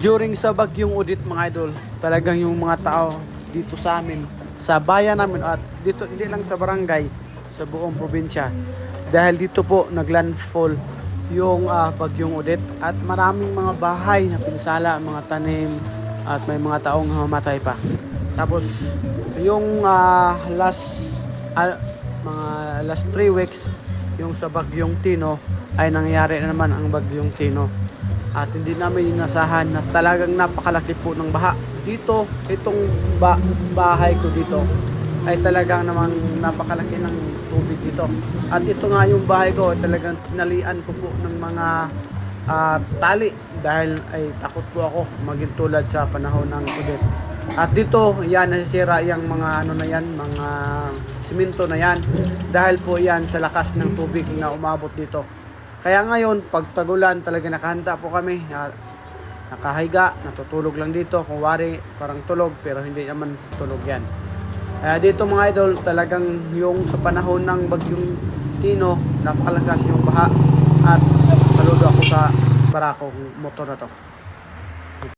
During sa Bagyong Udit mga idol, talagang yung mga tao dito sa amin, sa bayan namin at dito hindi lang sa barangay, sa buong probinsya. Dahil dito po naglandfall yung Bagyong Udit at maraming mga bahay na pinsala, mga tanim at may mga taong mamatay pa. Tapos yung mga last 3 weeks yung sa Bagyong Tino ay nangyari na naman ang Bagyong Tino. At hindi namin inasahan na talagang napakalaki po ng baha. Dito, itong bahay ko dito ay talagang namang napakalaki ng tubig dito. At ito nga yung bahay ko, talagang tinalian ko po ng mga tali dahil ay takot po ako maging tulad sa panahon ng Udit. At dito, yan nasisira yung mga ano na yan, mga simento na yan dahil po yan sa lakas ng tubig na umabot dito. Kaya ngayon, pag tagulan, talaga nakahanda po kami. Nakahiga, natutulog lang dito. Kung wari, parang tulog, pero hindi naman tulog yan. Kaya dito mga idol, talagang yung sa panahon ng Bagyong Tino, napakalakas yung baha. At saludo ako sa barakong motor na to.